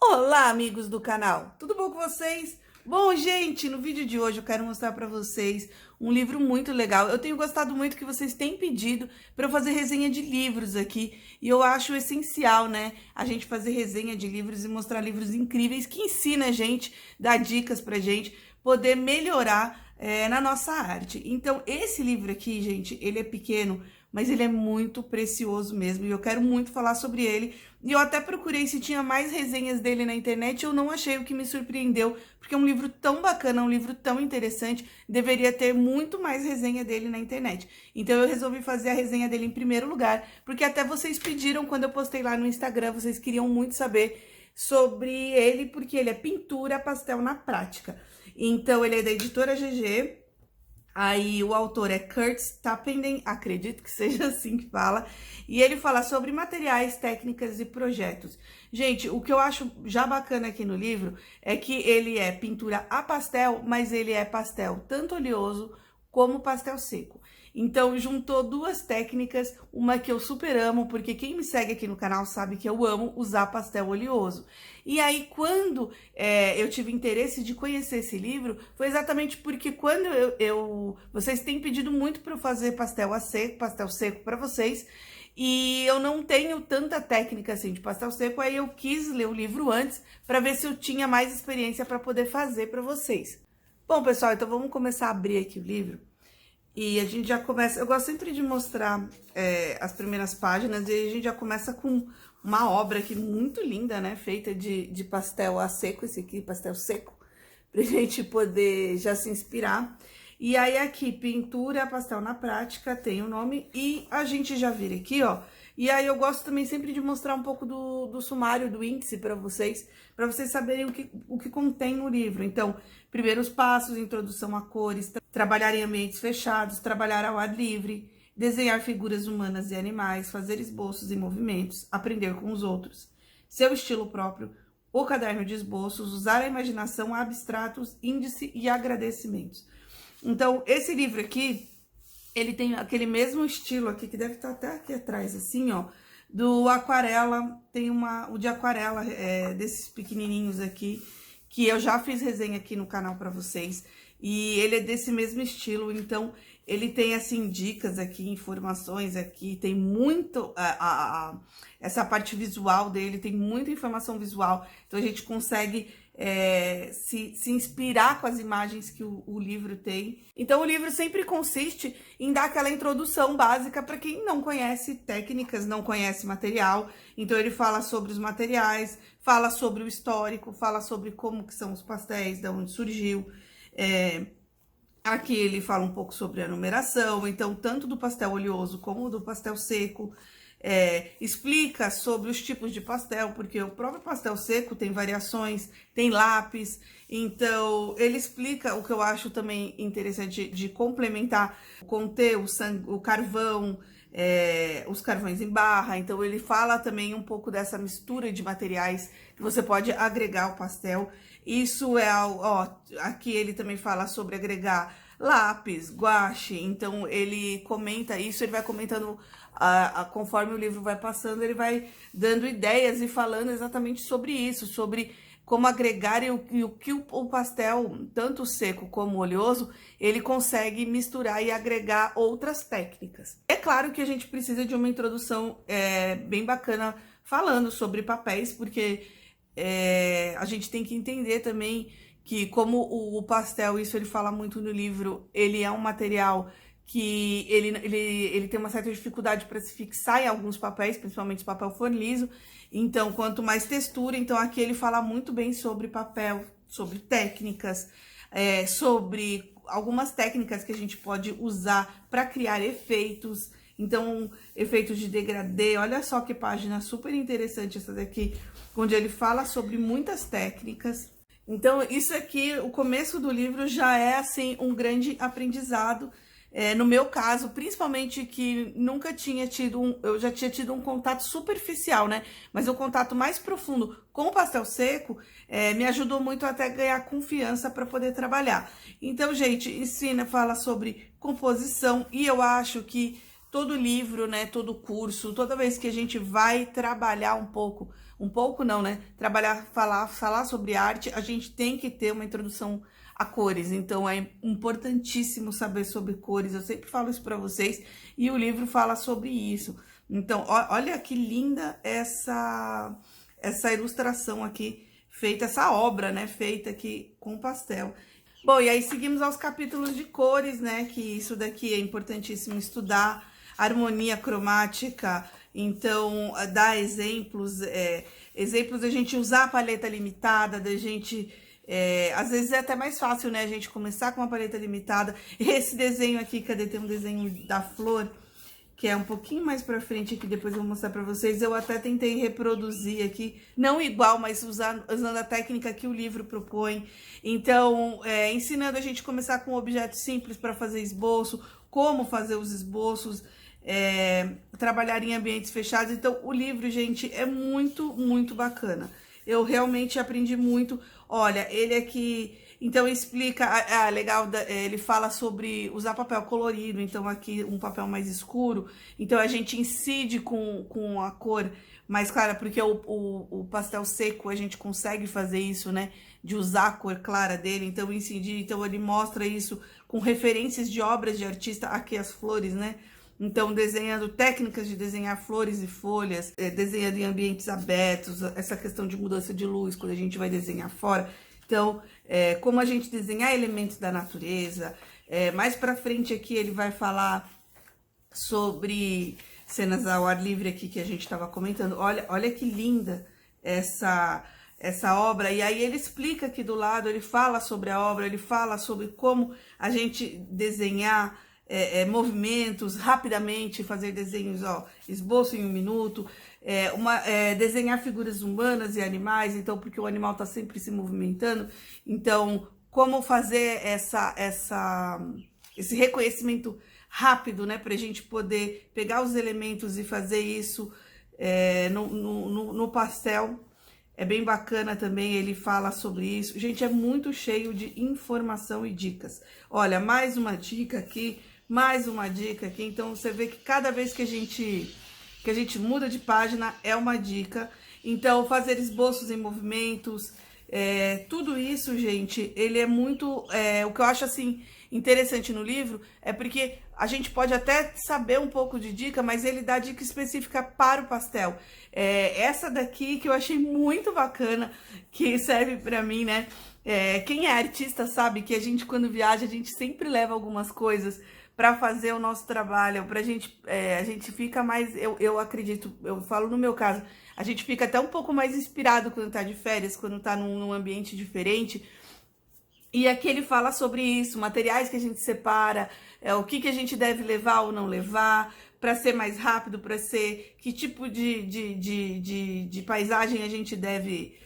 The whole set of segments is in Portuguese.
Olá, amigos do canal, tudo bom com vocês? Bom, gente, no vídeo de hoje eu quero mostrar para vocês um livro muito legal. Eu tenho gostado muito que vocês têm pedido para eu fazer resenha de livros aqui, e eu acho essencial, né, a gente fazer resenha de livros e mostrar livros incríveis que ensinam a gente, dá dicas pra gente poder melhorar na nossa arte. Então, esse livro aqui, gente, ele é pequeno, mas ele é muito precioso mesmo, e eu quero muito falar sobre ele. E eu até procurei se tinha mais resenhas dele na internet, e eu não achei, o que me surpreendeu, porque é um livro tão bacana, um livro tão interessante, deveria ter muito mais resenha dele na internet. Então eu resolvi fazer a resenha dele em primeiro lugar, porque até vocês pediram quando eu postei lá no Instagram, vocês queriam muito saber sobre ele, porque ele é pintura pastel na prática. Então ele é da editora GG. Aí o autor é Kurt Tappenden, acredito que seja assim que fala, e ele fala sobre materiais, técnicas e projetos. Gente, o que eu acho já bacana aqui no livro é que ele é pintura a pastel, mas ele é pastel tanto oleoso como pastel seco. Então, juntou duas técnicas, uma que eu super amo, porque quem me segue aqui no canal sabe que eu amo usar pastel oleoso. E aí, quando eu tive interesse de conhecer esse livro, foi exatamente porque quando vocês têm pedido muito para eu fazer pastel seco para vocês, e eu não tenho tanta técnica assim de pastel seco, aí eu quis ler o livro antes para ver se eu tinha mais experiência para poder fazer para vocês. Bom, pessoal, então vamos começar a abrir aqui o livro. E a gente já começa, eu gosto sempre de mostrar as primeiras páginas, e a gente já começa com uma obra aqui muito linda, né? Feita de pastel a seco, esse aqui, pastel seco, pra gente poder já se inspirar. E aí aqui, pintura, pastel na prática, tem o nome, e a gente já vira aqui, ó. E aí eu gosto também sempre de mostrar um pouco do sumário, do índice para vocês saberem o que contém no livro. Então, primeiros passos, introdução a cores, trabalhar em ambientes fechados, trabalhar ao ar livre, desenhar figuras humanas e animais, fazer esboços e movimentos, aprender com os outros, seu estilo próprio, o caderno de esboços, usar a imaginação, abstratos, índice e agradecimentos. Então, esse livro aqui, ele tem aquele mesmo estilo aqui, que deve estar até aqui atrás, assim, ó, do aquarela. Tem o de aquarela, desses pequenininhos aqui, que eu já fiz resenha aqui no canal pra vocês. E ele é desse mesmo estilo, então ele tem, assim, dicas aqui, informações aqui, tem muito, essa parte visual dele, tem muita informação visual, então a gente consegue se inspirar com as imagens que o livro tem. Então o livro sempre consiste em dar aquela introdução básica para quem não conhece técnicas, não conhece material. Então ele fala sobre os materiais, fala sobre o histórico, fala sobre como que são os pastéis, de onde surgiu. Aqui ele fala um pouco sobre a numeração, então tanto do pastel oleoso como do pastel seco. Explica sobre os tipos de pastel, porque o próprio pastel seco tem variações, tem lápis. Então ele explica o que eu acho também interessante de complementar, conter o carvão, os carvões em barra. Então ele fala também um pouco dessa mistura de materiais que você pode agregar ao pastel. Isso aqui ele também fala sobre agregar lápis, guache. Então ele comenta isso, ele vai comentando conforme o livro vai passando, ele vai dando ideias e falando exatamente sobre isso, sobre como agregar e o que o pastel, tanto seco como oleoso, ele consegue misturar e agregar outras técnicas. É claro que a gente precisa de uma introdução bem bacana falando sobre papéis, porque a gente tem que entender também que como o pastel, isso ele fala muito no livro, ele é um material que ele tem uma certa dificuldade para se fixar em alguns papéis, principalmente o papel for liso. Então, quanto mais textura, então aqui ele fala muito bem sobre papel, sobre técnicas, sobre algumas técnicas que a gente pode usar para criar efeitos. Então, efeitos de degradê, olha só que página super interessante essa daqui, onde ele fala sobre muitas técnicas. Então, isso aqui, o começo do livro já é, assim, um grande aprendizado. No meu caso, principalmente que nunca tinha tido eu já tinha tido um contato superficial, né? Mas o contato mais profundo com o pastel seco me ajudou muito até ganhar confiança para poder trabalhar. Então, gente, fala sobre composição, e eu acho que todo livro, né, todo curso, toda vez que a gente vai trabalhar um pouco não, né, trabalhar, falar sobre arte, a gente tem que ter uma introdução a cores, então é importantíssimo saber sobre cores, eu sempre falo isso para vocês, e o livro fala sobre isso. Então, olha que linda essa ilustração aqui, feita, essa obra, né, feita aqui com pastel. Bom, e aí seguimos aos capítulos de cores, né, que isso daqui é importantíssimo estudar, harmonia cromática, então dá exemplos, exemplos da gente usar a paleta limitada, da gente, às vezes é até mais fácil, né, a gente começar com uma paleta limitada. Esse desenho aqui, cadê? Tem um desenho da flor, que é um pouquinho mais pra frente aqui, depois eu vou mostrar pra vocês. Eu até tentei reproduzir aqui, não igual, mas usando a técnica que o livro propõe. Então, ensinando a gente a começar com objetos simples para fazer esboço, como fazer os esboços, trabalhar em ambientes fechados. Então, o livro, gente, é muito, muito bacana. Eu realmente aprendi muito. Olha, ele aqui... Então, explica, legal, ele fala sobre usar papel colorido, então aqui um papel mais escuro, então a gente incide com a cor mais clara, porque o pastel seco a gente consegue fazer isso, né, de usar a cor clara dele, então incidir, então ele mostra isso com referências de obras de artista, aqui as flores, né, então desenhando técnicas de desenhar flores e folhas, desenhando em ambientes abertos, essa questão de mudança de luz, quando a gente vai desenhar fora. Então, como a gente desenhar elementos da natureza, mais pra frente aqui ele vai falar sobre cenas ao ar livre aqui que a gente estava comentando. Olha que linda essa obra, e aí ele explica aqui do lado, ele fala sobre a obra, ele fala sobre como a gente desenhar movimentos rapidamente, fazer desenhos, ó, esboço em 1 minuto, desenhar figuras humanas e animais, então, porque o animal está sempre se movimentando, então, como fazer esse reconhecimento rápido, né, para a gente poder pegar os elementos e fazer isso no pastel. É bem bacana também, ele fala sobre isso. Gente, é muito cheio de informação e dicas. Olha, mais uma dica aqui, então você vê que cada vez que a gente muda de página é uma dica. Então, fazer esboços em movimentos, tudo isso, gente, ele é muito... o que eu acho, assim, interessante no livro é porque a gente pode até saber um pouco de dica, mas ele dá dica específica para o pastel. Essa daqui que eu achei muito bacana, que serve para mim, né? Quem é artista sabe que a gente, quando viaja, a gente sempre leva algumas coisas para fazer o nosso trabalho, pra gente, a gente fica mais, eu acredito, eu falo no meu caso, a gente fica até um pouco mais inspirado quando tá de férias, quando tá num ambiente diferente. E aqui ele fala sobre isso, materiais que a gente separa, o que a gente deve levar ou não levar, para ser mais rápido, para ser que tipo de paisagem a gente deve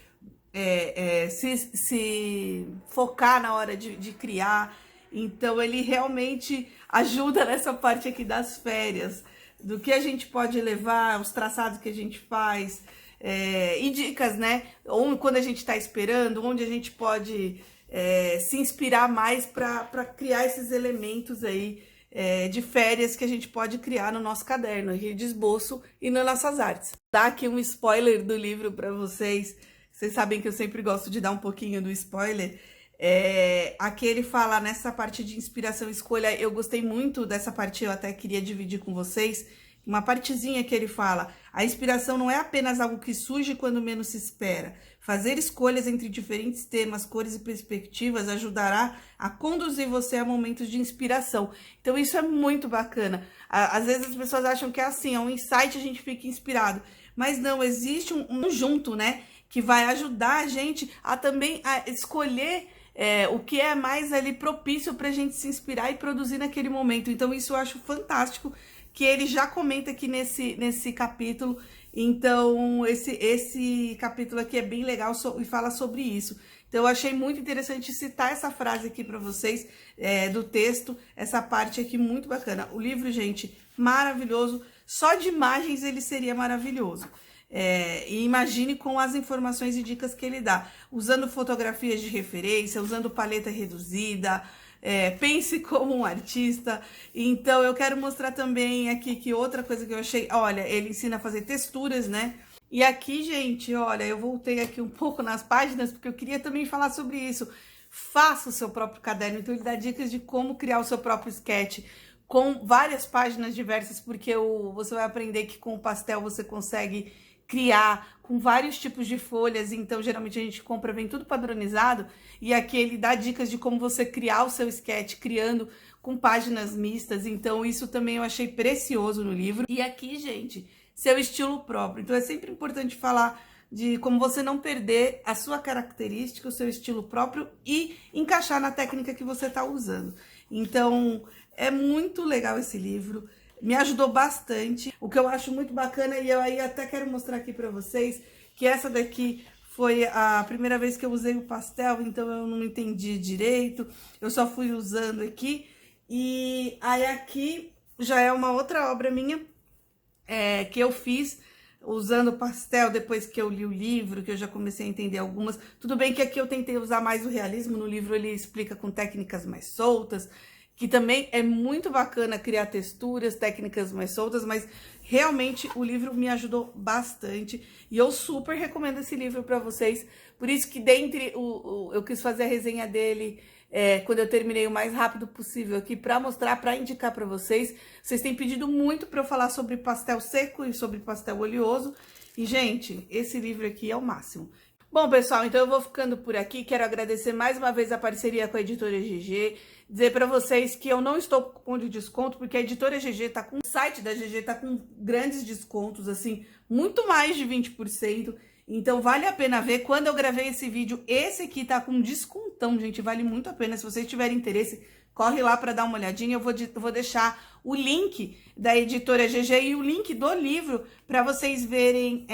se focar na hora de criar. Então, ele realmente ajuda nessa parte aqui das férias, do que a gente pode levar, os traçados que a gente faz, e dicas, né? Ou quando a gente está esperando, onde a gente pode se inspirar mais para criar esses elementos aí de férias que a gente pode criar no nosso caderno aqui de esboço e nas nossas artes. Dá aqui um spoiler do livro para vocês. Vocês sabem que eu sempre gosto de dar um pouquinho do spoiler. Aqui ele fala nessa parte de inspiração e escolha, eu gostei muito dessa parte, eu até queria dividir com vocês, uma partezinha que ele fala, a inspiração não é apenas algo que surge quando menos se espera, fazer escolhas entre diferentes temas, cores e perspectivas ajudará a conduzir você a momentos de inspiração. Então isso é muito bacana, às vezes as pessoas acham que é assim, é um insight, a gente fica inspirado, mas não, existe um junto, né, que vai ajudar a gente a também a escolher o que é mais ali propício para a gente se inspirar e produzir naquele momento. Então, isso eu acho fantástico, que ele já comenta aqui nesse capítulo. Então, esse capítulo aqui é bem legal e fala sobre isso. Então, eu achei muito interessante citar essa frase aqui para vocês, do texto, essa parte aqui muito bacana. O livro, gente, maravilhoso. Só de imagens ele seria maravilhoso. E imagine com as informações e dicas que ele dá, usando fotografias de referência, usando paleta reduzida, pense como um artista. Então eu quero mostrar também aqui que outra coisa que eu achei, olha, ele ensina a fazer texturas, né? E aqui, gente, olha, eu voltei aqui um pouco nas páginas, porque eu queria também falar sobre isso. Faça o seu próprio caderno, então ele dá dicas de como criar o seu próprio sketch, com várias páginas diversas, porque você vai aprender que com o pastel você consegue criar com vários tipos de folhas, então geralmente a gente compra, vem tudo padronizado, e aqui ele dá dicas de como você criar o seu sketch, criando com páginas mistas, então isso também eu achei precioso no livro. E aqui, gente, seu estilo próprio, então é sempre importante falar de como você não perder a sua característica, o seu estilo próprio e encaixar na técnica que você está usando. Então, é muito legal esse livro, me ajudou bastante. O que eu acho muito bacana, e eu aí até quero mostrar aqui pra vocês, que essa daqui foi a primeira vez que eu usei o pastel, então eu não entendi direito, eu só fui usando aqui. E aí aqui já é uma outra obra minha, que eu fiz usando pastel depois que eu li o livro, que eu já comecei a entender algumas. Tudo bem que aqui eu tentei usar mais o realismo, no livro ele explica com técnicas mais soltas, que também é muito bacana criar texturas, técnicas mais soltas, mas realmente o livro me ajudou bastante e eu super recomendo esse livro para vocês. Por isso que eu quis fazer a resenha dele quando eu terminei o mais rápido possível aqui para mostrar, para indicar para vocês. Vocês têm pedido muito para eu falar sobre pastel seco e sobre pastel oleoso. E, gente, esse livro aqui é o máximo. Bom, pessoal, então eu vou ficando por aqui. Quero agradecer mais uma vez a parceria com a Editora GG. Dizer para vocês que eu não estou com cupom de desconto, porque a Editora GG tá com... O site da GG tá com grandes descontos, assim, muito mais de 20%. Então, vale a pena ver. Quando eu gravei esse vídeo, esse aqui tá com descontão, gente. Vale muito a pena. Se vocês tiverem interesse, corre lá para dar uma olhadinha. Eu vou deixar o link da Editora GG e o link do livro para vocês verem...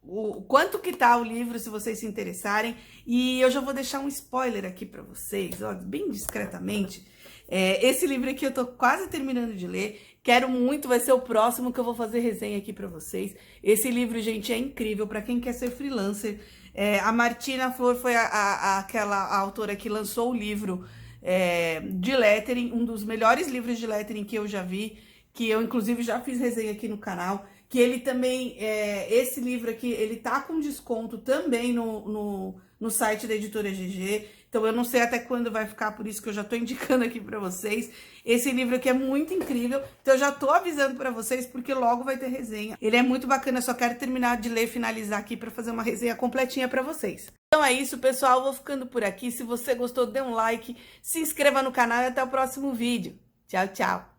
o quanto que tá o livro, se vocês se interessarem. E eu já vou deixar um spoiler aqui pra vocês, ó, bem discretamente. Esse livro aqui eu tô quase terminando de ler. Quero muito, vai ser o próximo que eu vou fazer resenha aqui pra vocês. Esse livro, gente, é incrível pra quem quer ser freelancer. A Martina Flor foi aquela autora que lançou o livro de lettering, um dos melhores livros de lettering que eu já vi, que eu inclusive já fiz resenha aqui no canal. Que ele também, esse livro aqui, ele tá com desconto também no site da Editora GG. Então, eu não sei até quando vai ficar, por isso que eu já tô indicando aqui pra vocês. Esse livro aqui é muito incrível, então eu já tô avisando pra vocês, porque logo vai ter resenha. Ele é muito bacana, eu só quero terminar de ler e finalizar aqui pra fazer uma resenha completinha pra vocês. Então é isso, pessoal, eu vou ficando por aqui. Se você gostou, dê um like, se inscreva no canal e até o próximo vídeo. Tchau, tchau!